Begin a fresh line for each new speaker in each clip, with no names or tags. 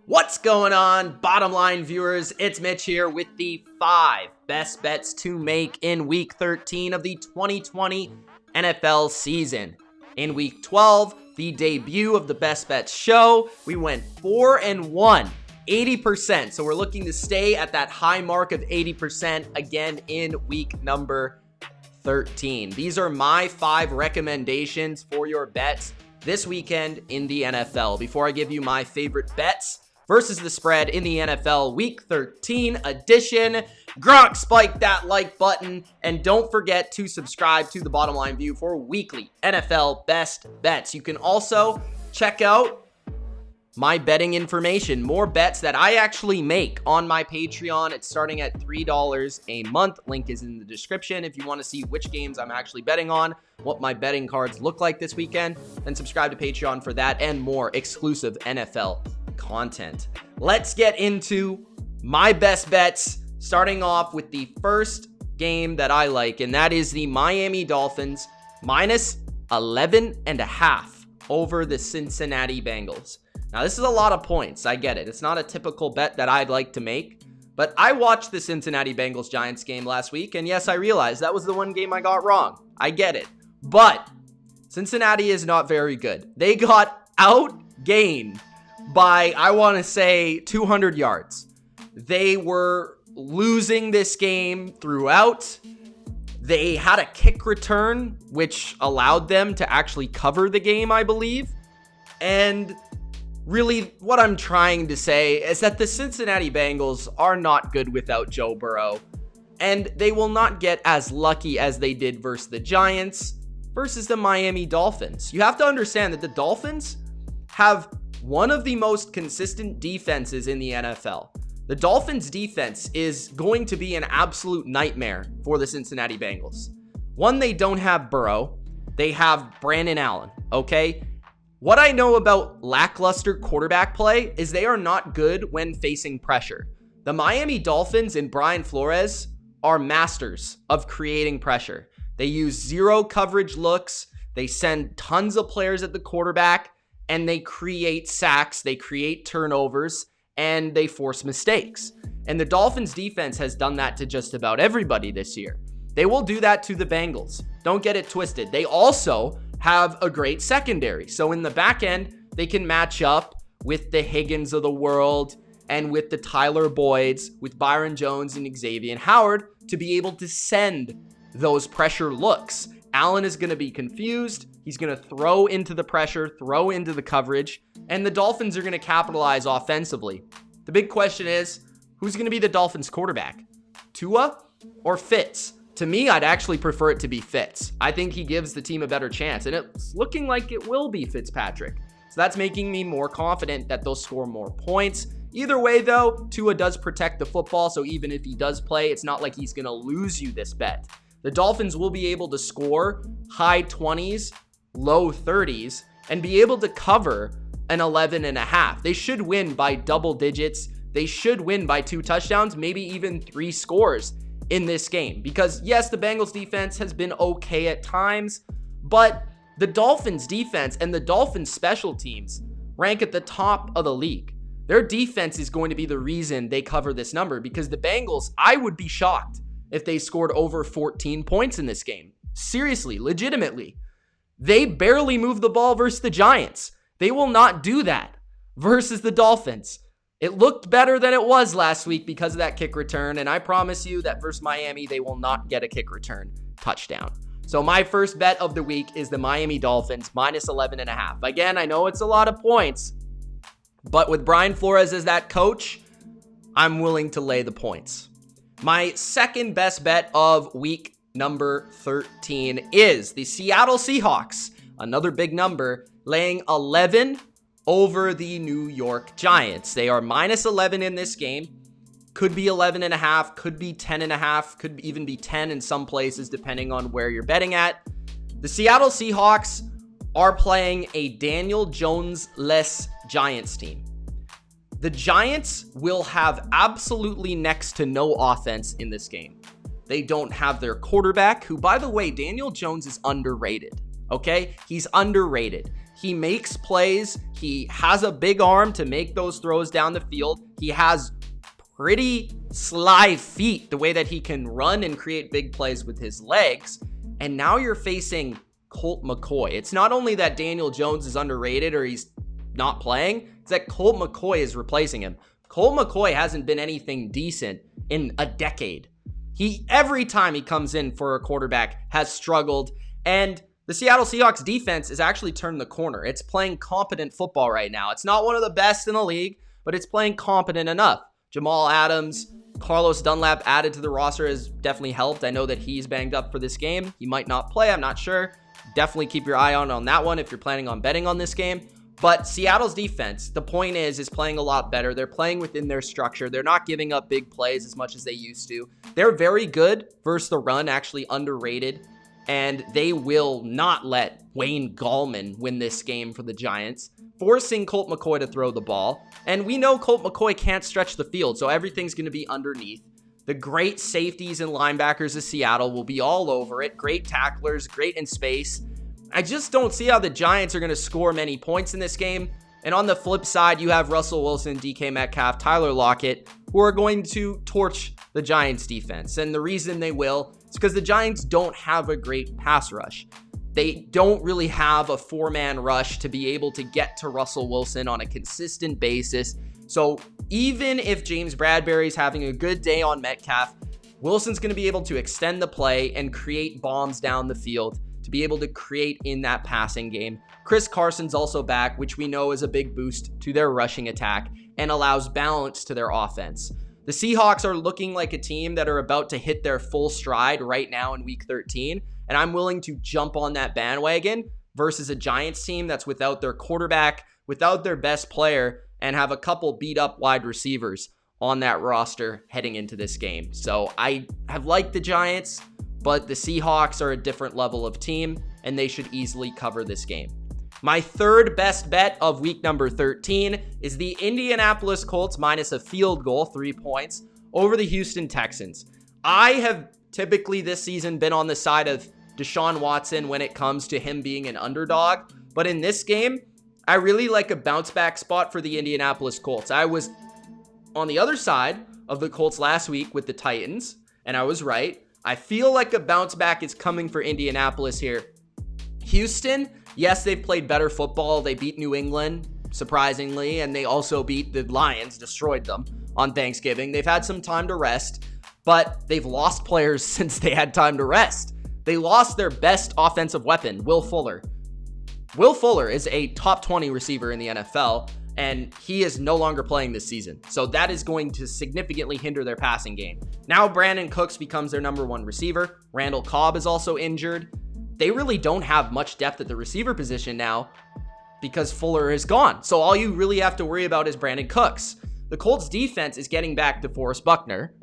What's going on, bottom line viewers? It's Mitch here with the 5 best bets to make in week 13 of the 2020 NFL season. In week 12, the debut of the best bets show, we went 4-1, 80%. So we're looking to stay at that high mark of 80% again in week number 13. These are my 5 recommendations for your bets this weekend in the NFL. Before I give you my favorite bets versus the spread in the NFL Week 13 edition, Gronk, spike that like button, and don't forget to subscribe to The Bottom Line View for weekly NFL best bets. You can also check out my betting information, more bets that I actually make on my Patreon. It's starting at $3 a month. Link is in the description if you want to see which games I'm actually betting on, what my betting cards look like this weekend, then subscribe to Patreon for that and more exclusive NFL content. Let's get into my best bets, starting off with the first game that I like, and that is the Miami Dolphins minus 11.5 over the Cincinnati Bengals. Now, this is a lot of points. I get it. It's not a typical bet that I'd like to make, but I watched the Cincinnati Bengals Giants game last week, and yes, I realized that was the one game I got wrong. I get it. But Cincinnati is not very good. They got outgained by, I want to say, 200 yards. They were losing this game throughout. They had a kick return, which allowed them to actually cover the game, I believe. And really, what I'm trying to say is that the Cincinnati Bengals are not good without Joe Burrow, and they will not get as lucky as they did versus the Giants versus the Miami Dolphins. You have to understand that the Dolphins have one of the most consistent defenses in the NFL. The Dolphins defense is going to be an absolute nightmare for the Cincinnati Bengals. One, they don't have Burrow. They have Brandon Allen, okay? What I know about lackluster quarterback play is they are not good when facing pressure. The Miami Dolphins and Brian Flores are masters of creating pressure. They use zero coverage looks. They send tons of players at the quarterback, and they create sacks, they create turnovers, and they force mistakes. And the Dolphins defense has done that to just about everybody this year. They will do that to the Bengals. Don't get it twisted. They also have a great secondary. So in the back end, they can match up with the Higgins of the world and with the Tyler Boyds, with Byron Jones and Xavier Howard to be able to send those pressure looks. Allen is going to be confused. He's going to throw into the pressure, throw into the coverage, and the Dolphins are going to capitalize offensively. The big question is, who's going to be the Dolphins quarterback? Tua or Fitz? To me, I'd actually prefer it to be Fitz. I think he gives the team a better chance, and it's looking like it will be Fitzpatrick. So that's making me more confident that they'll score more points. Either way, though, Tua does protect the football, so even if he does play, it's not like he's going to lose you this bet. The Dolphins will be able to score high 20s, low 30s, and be able to cover an 11.5. They should win by double digits. They should win by 2 touchdowns, maybe even 3 scores in this game. Because yes, the Bengals defense has been okay at times, but the Dolphins defense and the Dolphins special teams rank at the top of the league. Their defense is going to be the reason they cover this number, because the Bengals, I would be shocked if they scored over 14 points in this game. Seriously, legitimately. They barely moved the ball versus the Giants. They will not do that versus the Dolphins. It looked better than it was last week because of that kick return, and I promise you that versus Miami, they will not get a kick return touchdown. So my first bet of the week is the Miami Dolphins minus 11.5. Again, I know it's a lot of points, but with Brian Flores as that coach, I'm willing to lay the points. My second best bet of week number 13 is the Seattle Seahawks, another big number, laying 11 over the New York Giants. They are minus 11 in this game. Could be 11.5, could be 10.5, could even be 10 in some places, depending on where you're betting at. The Seattle Seahawks are playing a Daniel Jones-less Giants team. The Giants will have absolutely next to no offense in this game. They don't have their quarterback, who, by the way, Daniel Jones is underrated, okay? He's underrated. He makes plays. He has a big arm to make those throws down the field. He has pretty sly feet, the way that he can run and create big plays with his legs. And now you're facing Colt McCoy. It's not only that Daniel Jones is underrated or he's not playing, it's that Colt McCoy is replacing him. Colt McCoy hasn't been anything decent in a decade. Every time he comes in for a quarterback has struggled, and the Seattle Seahawks defense has actually turned the corner. It's playing competent football right now. It's not one of the best in the league, but it's playing competent enough. Jamal Adams, Carlos Dunlap added to the roster has definitely helped. I know that he's banged up for this game. He might not play. I'm not sure. Definitely keep your eye on that one if you're planning on betting on this game. But Seattle's defense, the point is playing a lot better. They're playing within their structure. They're not giving up big plays as much as they used to. They're very good versus the run, actually underrated. And they will not let Wayne Gallman win this game for the Giants, forcing Colt McCoy to throw the ball. And we know Colt McCoy can't stretch the field, so everything's going to be underneath. The great safeties and linebackers of Seattle will be all over it. Great tacklers, great in space. I just don't see how the Giants are going to score many points in this game. And on the flip side, you have Russell Wilson, DK Metcalf, Tyler Lockett, who are going to torch the Giants defense. And the reason they will is because the Giants don't have a great pass rush. They don't really have a four-man rush to be able to get to Russell Wilson on a consistent basis. So even if James Bradbury's having a good day on Metcalf, Wilson's going to be able to extend the play and create bombs down the field to be able to create in that passing game. Chris Carson's also back, which we know is a big boost to their rushing attack and allows balance to their offense. The Seahawks are looking like a team that are about to hit their full stride right now in week 13, and I'm willing to jump on that bandwagon versus a Giants team that's without their quarterback, without their best player, and have a couple beat up wide receivers on that roster heading into this game. So I have liked the Giants, but the Seahawks are a different level of team, and they should easily cover this game. My third best bet of week number 13 is the Indianapolis Colts minus a field goal, 3 points, over the Houston Texans. I have typically this season been on the side of Deshaun Watson when it comes to him being an underdog, but in this game, I really like a bounce back spot for the Indianapolis Colts. I was on the other side of the Colts last week with the Titans, and I was right. I feel like a bounce back is coming for Indianapolis here. Houston, yes, they've played better football. They beat New England, surprisingly, and they also beat the Lions, destroyed them on Thanksgiving. They've had some time to rest, but they've lost players since they had time to rest. They lost their best offensive weapon, Will Fuller. Will Fuller is a top 20 receiver in the NFL, and he is no longer playing this season. So that is going to significantly hinder their passing game. Now Brandon Cooks becomes their number one receiver. Randall Cobb is also injured. They really don't have much depth at the receiver position now because Fuller is gone. So all you really have to worry about is Brandon Cooks. The Colts defense is getting back to Forrest Buckner.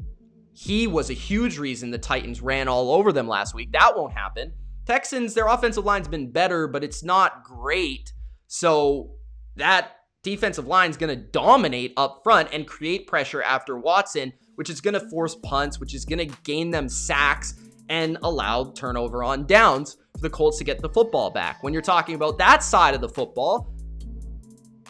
He was a huge reason the Titans ran all over them last week. That won't happen. Texans, their offensive line's been better, but it's not great. So that defensive line is going to dominate up front and create pressure after Watson, which is going to force punts, which is going to gain them sacks and allow turnover on downs for the Colts to get the football back. When you're talking about that side of the football,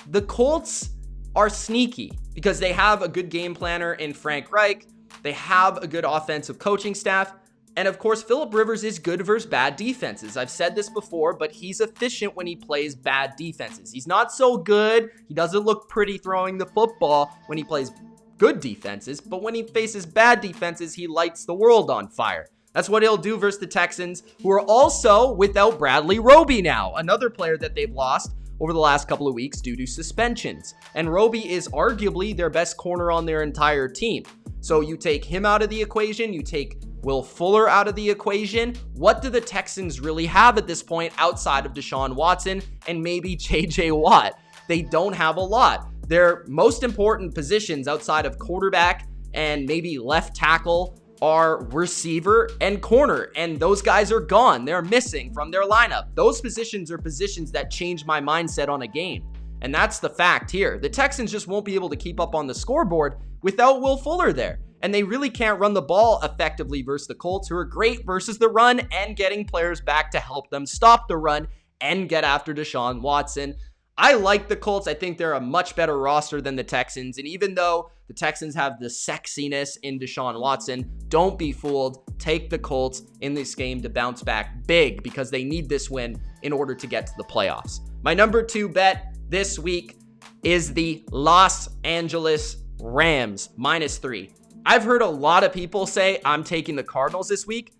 the Colts are sneaky because they have a good game planner in Frank Reich. They have a good offensive coaching staff. And of course, Phillip Rivers is good versus bad defenses. I've said this before, but he's efficient when he plays bad defenses. He's not so good. He doesn't look pretty throwing the football when he plays good defenses, but when he faces bad defenses, he lights the world on fire. That's what he'll do versus the Texans, who are also without Bradley Roby now, another player that they've lost over the last couple of weeks due to suspensions. And Roby is arguably their best corner on their entire team. So you take him out of the equation, you take Will Fuller out of the equation. What do the Texans really have at this point outside of Deshaun Watson and maybe JJ Watt? They don't have a lot. Their most important positions outside of quarterback and maybe left tackle are receiver and corner, and those guys are gone. They're missing from their lineup. Those positions are positions that change my mindset on a game, and that's the fact here. The Texans just won't be able to keep up on the scoreboard without Will Fuller there, and they really can't run the ball effectively versus the Colts, who are great versus the run and getting players back to help them stop the run and get after Deshaun Watson. I like the Colts. I think they're a much better roster than the Texans. And even though the Texans have the sexiness in Deshaun Watson, don't be fooled. Take the Colts in this game to bounce back big because they need this win in order to get to the playoffs. My number 2 bet this week is the Los Angeles Rams -3. I've heard a lot of people say I'm taking the Cardinals this week.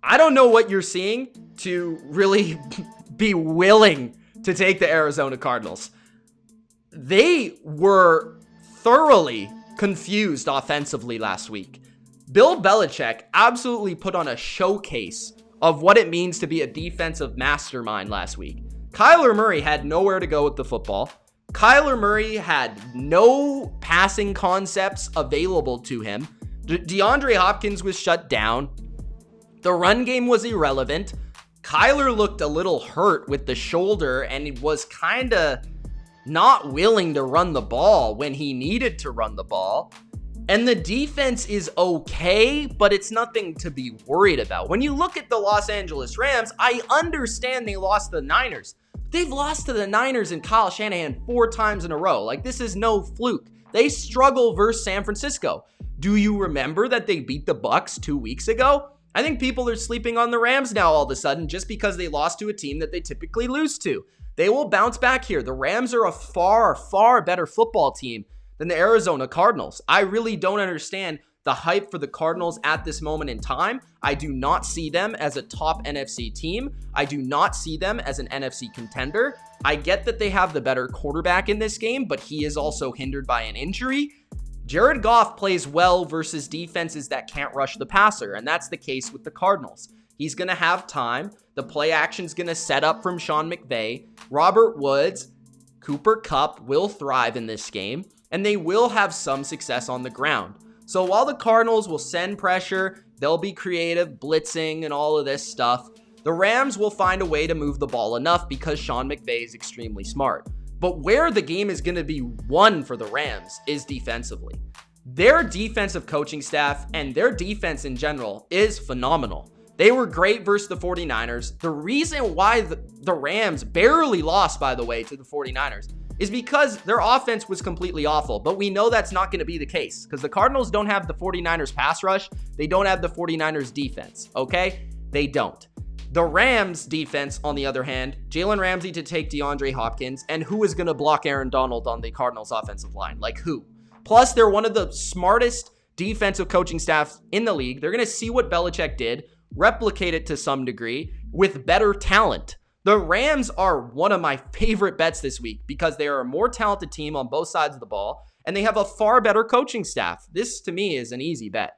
I don't know what you're seeing to really be willing to take the Arizona Cardinals. They were thoroughly confused offensively last week. Bill Belichick absolutely put on a showcase of what it means to be a defensive mastermind last week. Kyler Murray had nowhere to go with the football. Kyler Murray had no passing concepts available to him. DeAndre Hopkins was shut down. The run game was irrelevant. Kyler looked a little hurt with the shoulder and was kind of not willing to run the ball when he needed to run the ball. And the defense is okay, but it's nothing to be worried about. When you look at the Los Angeles Rams, I understand they lost to the Niners. They've lost to the Niners and Kyle Shanahan 4 times in a row. Like, this is no fluke. They struggle versus San Francisco. Do you remember that they beat the Bucks 2 weeks ago? I think people are sleeping on the Rams now all of a sudden just because they lost to a team that they typically lose to. They will bounce back here. The Rams are a far, far better football team than the Arizona Cardinals. I really don't understand the hype for the Cardinals at this moment in time. I do not see them as a top NFC team. I do not see them as an NFC contender. I get that they have the better quarterback in this game, but he is also hindered by an injury. Jared Goff plays well versus defenses that can't rush the passer, and that's the case with the Cardinals. He's going to have time. The play action's going to set up from Sean McVay. Robert Woods, Cooper Kupp will thrive in this game, and they will have some success on the ground. So while the Cardinals will send pressure, they'll be creative, blitzing, and all of this stuff, the Rams will find a way to move the ball enough because Sean McVay is extremely smart. But where the game is going to be won for the Rams is defensively. Their defensive coaching staff and their defense in general is phenomenal. They were great versus the 49ers. The reason why the Rams barely lost, by the way, to the 49ers is because their offense was completely awful. But we know that's not going to be the case because the Cardinals don't have the 49ers pass rush. They don't have the 49ers defense, okay? They don't. The Rams defense, on the other hand, Jalen Ramsey to take DeAndre Hopkins, and who is going to block Aaron Donald on the Cardinals offensive line? Like who? Plus, they're one of the smartest defensive coaching staffs in the league. They're going to see what Belichick did, replicate it to some degree with better talent. The Rams are one of my favorite bets this week because they are a more talented team on both sides of the ball, and they have a far better coaching staff. This, to me, is an easy bet.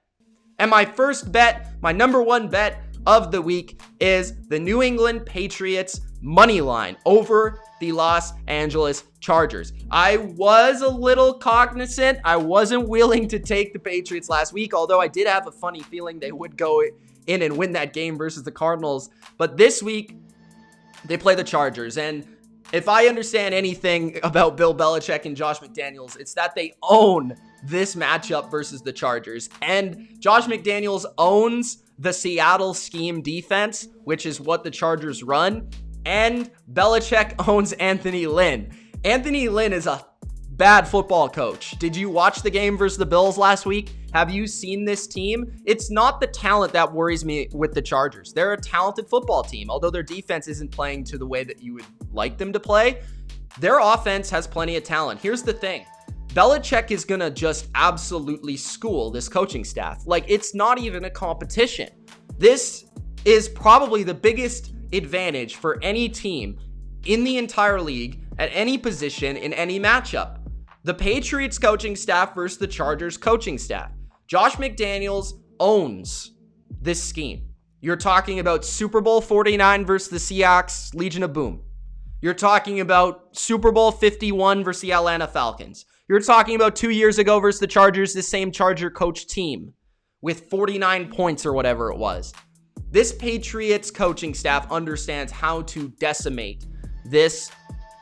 And my first bet, my number 1 bet of the week is the New England Patriots money line over the Los Angeles Chargers. I was a little cognizant. I wasn't willing to take the Patriots last week, although I did have a funny feeling they would go in and win that game versus the Cardinals. But this week, they play the Chargers. And if I understand anything about Bill Belichick and Josh McDaniels, it's that they own this matchup versus the Chargers. And Josh McDaniels owns the Seattle scheme defense, which is what the Chargers run. And Belichick owns Anthony Lynn. Anthony Lynn is a bad football coach. Did you watch the game versus the Bills last week? Have you seen this team? It's not the talent that worries me with the Chargers. They're a talented football team, although their defense isn't playing to the way that you would like them to play. Their offense has plenty of talent. Here's the thing. Belichick is going to just absolutely school this coaching staff. Like, it's not even a competition. This is probably the biggest advantage for any team in the entire league at any position in any matchup. The Patriots coaching staff versus the Chargers coaching staff. Josh McDaniels owns this scheme. You're talking about Super Bowl 49 versus the Seahawks, Legion of Boom. You're talking about Super Bowl 51 versus the Atlanta Falcons. You're talking about 2 years ago versus the Chargers, the same Charger coach team with 49 points or whatever it was. This Patriots coaching staff understands how to decimate this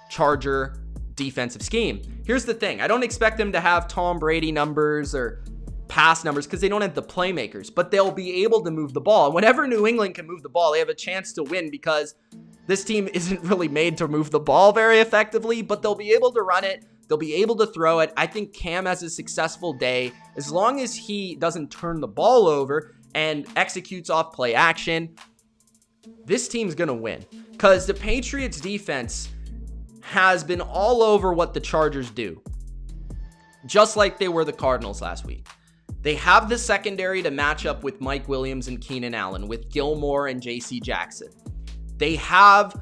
Charger defensive scheme. Here's the thing. I don't expect them to have Tom Brady numbers or pass numbers because they don't have the playmakers, but they'll be able to move the ball. And whenever New England can move the ball, they have a chance to win because This team isn't really made to move the ball very effectively, but they'll be able to run it. They'll be able to throw it. I think Cam has a successful day as long as he doesn't turn the ball over and executes off play action. This team's going to win because the Patriots defense has been all over what the Chargers do, just like they were the Cardinals last week. They have the secondary to match up with Mike Williams and Keenan Allen, with Gilmore and J.C. Jackson. They have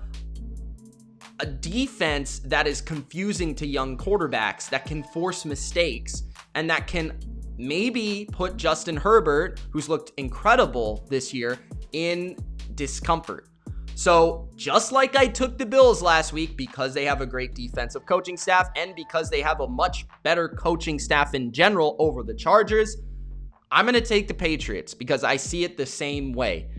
a defense that is confusing to young quarterbacks, that can force mistakes, and that can maybe put Justin Herbert, who's looked incredible this year, in discomfort. So just like I took the Bills last week because they have a great defensive coaching staff and because they have a much better coaching staff in general over the Chargers, I'm going to take the Patriots because I see it the same way.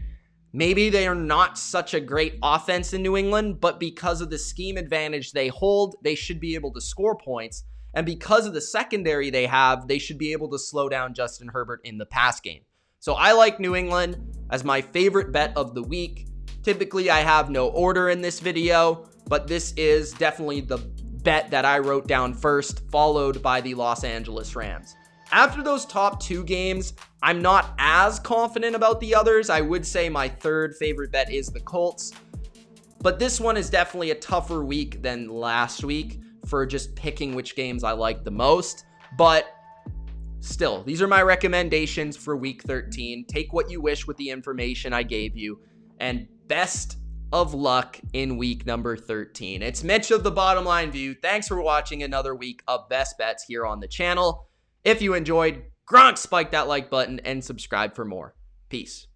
Maybe they are not such a great offense in New England, but because of the scheme advantage they hold, they should be able to score points. And because of the secondary they have, they should be able to slow down Justin Herbert in the pass game. So I like New England as my favorite bet of the week. Typically, I have no order in this video, but this is definitely the bet that I wrote down first, followed by the Los Angeles Rams. After those top two games, I'm not as confident about the others. I would say my third favorite bet is the Colts, but this one is definitely a tougher week than last week for just picking which games I like the most. But still, these are my recommendations for week 13. Take what you wish with the information I gave you, and best of luck in week number 13. It's Mitch of The Bottom Line View. Thanks for watching another week of Best Bets here on the channel. If you enjoyed, spike that like button and subscribe for more. Peace.